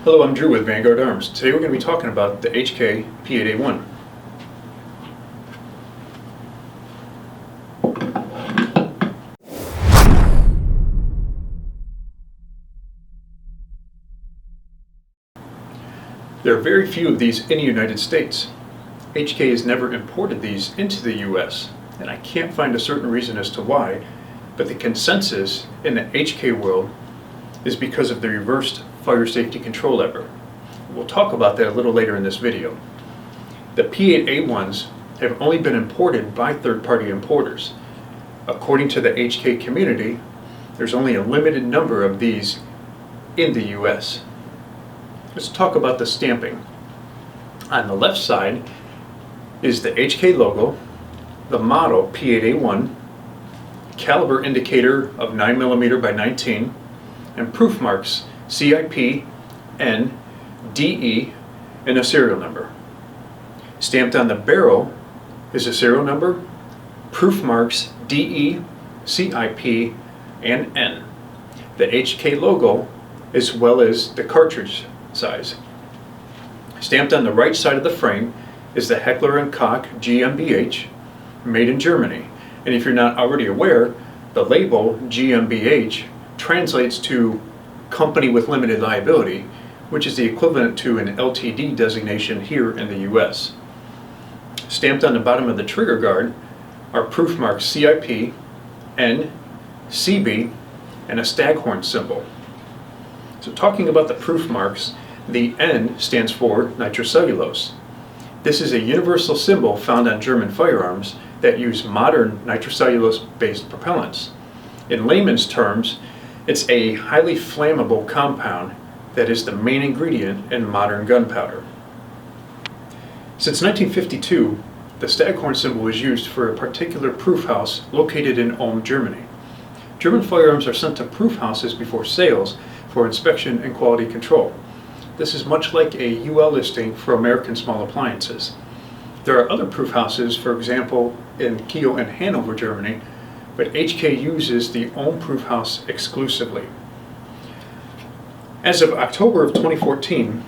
Hello, I'm Drew with Vanguard Arms. Today we're going to be talking about the HK P8A1. There are very few of these in the United States. HK has never imported these into the US, and I can't find a certain reason as to why, but the consensus in the HK world is because of the reversed fire safety control lever. We'll talk about that a little later in this video. The P8A1s have only been imported by third-party importers. According to the HK community, there's only a limited number of these in the US. Let's talk about the stamping. On the left side is the HK logo, the model P8A1, caliber indicator of 9mm by 19, and proof marks CIP, N, DE, and a serial number. Stamped on the barrel is a serial number, proof marks DE, CIP, and N, the HK logo, as well as the cartridge size. Stamped on the right side of the frame is the Heckler and Koch GmbH, made in Germany. And if you're not already aware, the label GmbH translates to company with limited liability, which is the equivalent to an LTD designation here in the US. Stamped on the bottom of the trigger guard are proof marks CIP, N, CB, and a staghorn symbol. So talking about the proof marks, the N stands for nitrocellulose. This is a universal symbol found on German firearms that use modern nitrocellulose-based propellants. In layman's terms, it's a highly flammable compound that is the main ingredient in modern gunpowder. Since 1952, the staghorn symbol is used for a particular proof house located in Ulm, Germany. German firearms are sent to proof houses before sales for inspection and quality control. This is much like a UL listing for American small appliances. There are other proof houses, for example, in Kiel and Hanover, Germany, but HK uses the Ulm proof house exclusively. As of October of 2014,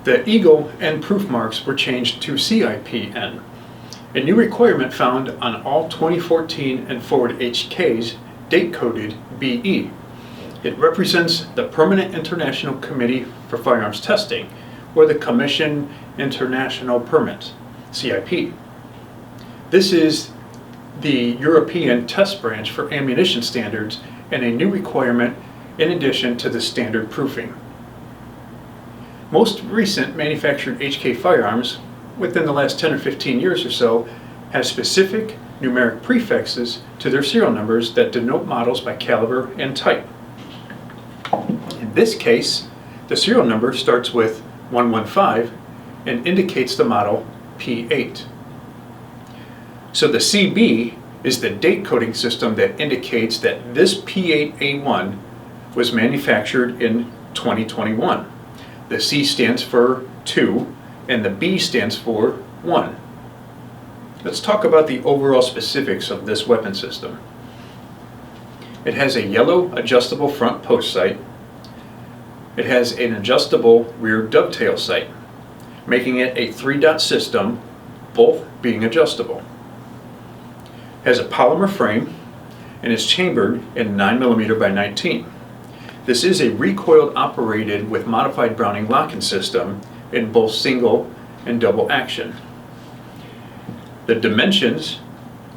the Eagle N proof marks were changed to CIPN, a new requirement found on all 2014 and forward HKs date-coded BE. It represents the Permanent International Committee for Firearms Testing, or the Commission International Permit, CIP. This is the European test branch for ammunition standards and a new requirement in addition to the standard proofing. Most recent manufactured HK firearms, within the last 10 or 15 years or so, have specific numeric prefixes to their serial numbers that denote models by caliber and type. In this case, the serial number starts with 115 and indicates the model P8. So the CB is the date coding system that indicates that this P8A1 was manufactured in 2021. The C stands for 2 and the B stands for 1. Let's talk about the overall specifics of this weapon system. It has a yellow adjustable front post sight. It has an adjustable rear dovetail sight, making it a 3-dot system, both being adjustable. It has a polymer frame and is chambered in 9mm by 19. This is a recoiled operated with modified Browning locking system in both single and double action. The dimensions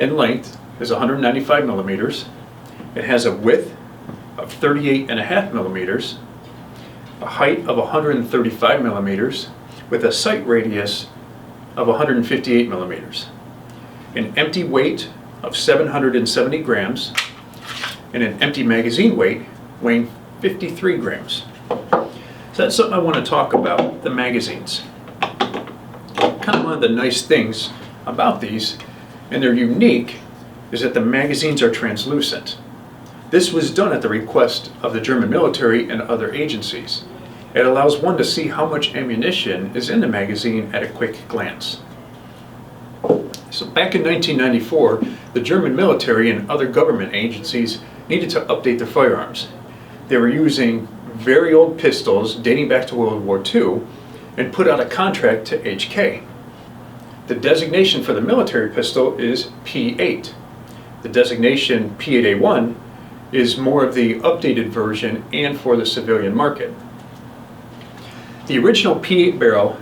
and length is 195mm. It has a width of 38.5mm, a height of 135mm, with a sight radius of 158mm, an empty weight of 770 grams, and an empty magazine weight weighing 53 grams. So that's something I want to talk about, the magazines. Kind of one of the nice things about these, and they're unique, is that the magazines are translucent. This was done at the request of the German military and other agencies. It allows one to see how much ammunition is in the magazine at a quick glance. So back in 1994, the German military and other government agencies needed to update their firearms. They were using very old pistols dating back to World War II and put out a contract to HK. The designation for the military pistol is P8. The designation P8A1 is more of the updated version and for the civilian market. The original P8 barrel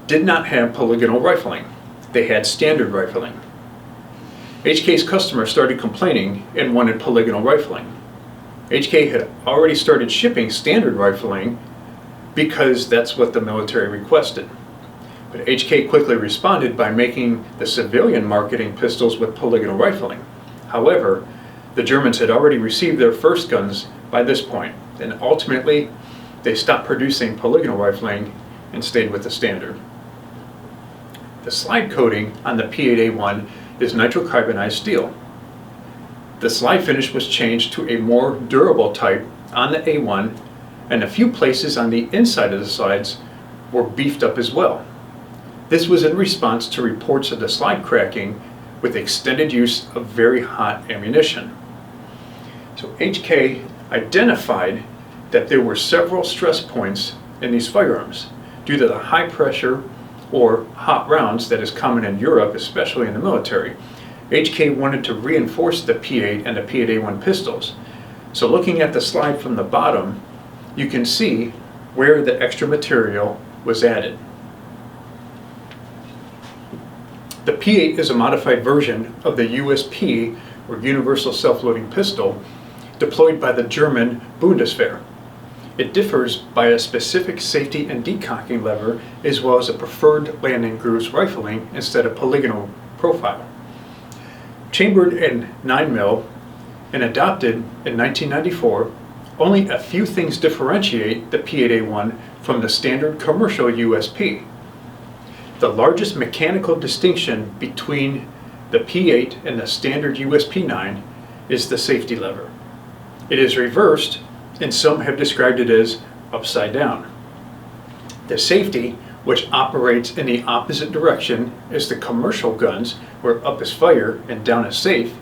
did not have polygonal rifling. They had standard rifling. HK's customers started complaining and wanted polygonal rifling. HK had already started shipping standard rifling because that's what the military requested. But HK quickly responded by making the civilian marketing pistols with polygonal rifling. However, the Germans had already received their first guns by this point, and ultimately they stopped producing polygonal rifling and stayed with the standard. The slide coating on the P8A1 is nitrocarbonized steel. The slide finish was changed to a more durable type on the A1, and a few places on the inside of the slides were beefed up as well. This was in response to reports of the slide cracking with extended use of very hot ammunition. So HK identified that there were several stress points in these firearms due to the high pressure or hot rounds that is common in Europe, especially in the military. HK wanted to reinforce the P8 and the P8A1 pistols. So looking at the slide from the bottom, you can see where the extra material was added. The P8 is a modified version of the USP, or Universal Self-Loading Pistol, deployed by the German Bundeswehr. It differs by a specific safety and decocking lever, as well as a preferred landing grooves rifling instead of polygonal profile. Chambered in 9mm and adopted in 1994, only a few things differentiate the P8A1 from the standard commercial USP. The largest mechanical distinction between the P8 and the standard USP9 is the safety lever. It is reversed, and some have described it as upside down. The safety, which operates in the opposite direction as the commercial guns, where up is fire and down is safe,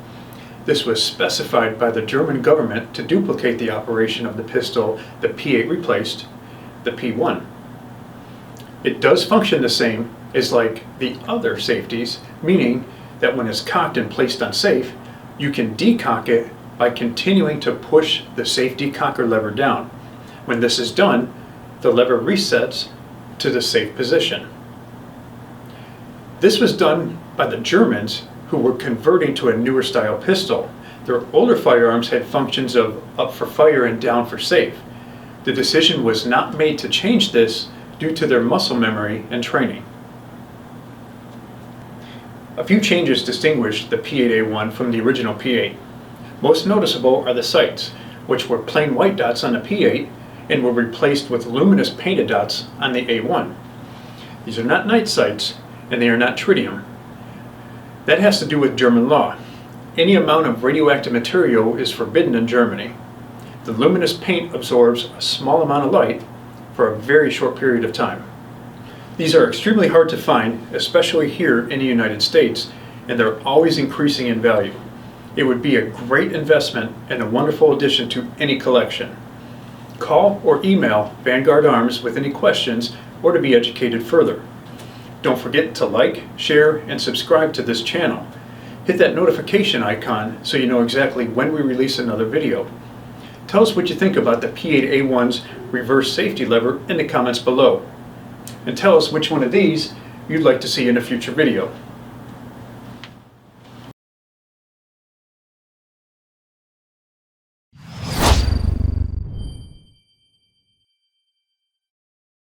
this was specified by the German government to duplicate the operation of the pistol the P8 replaced, the P1. It does function the same as like the other safeties, meaning that when it's cocked and placed on safe, you can decock it by continuing to push the safety cocker lever down. When this is done, the lever resets to the safe position. This was done by the Germans, who were converting to a newer style pistol. Their older firearms had functions of up for fire and down for safe. The decision was not made to change this due to their muscle memory and training. A few changes distinguished the P8A1 from the original P8. Most noticeable are the sights, which were plain white dots on the P8 and were replaced with luminous painted dots on the A1. These are not night sights, and they are not tritium. That has to do with German law. Any amount of radioactive material is forbidden in Germany. The luminous paint absorbs a small amount of light for a very short period of time. These are extremely hard to find, especially here in the United States, and they're always increasing in value. It would be a great investment and a wonderful addition to any collection. Call or email Vanguard Arms with any questions or to be educated further. Don't forget to like, share, and subscribe to this channel. Hit that notification icon so you know exactly when we release another video. Tell us what you think about the P8A1's reverse safety lever in the comments below. And tell us which one of these you'd like to see in a future video.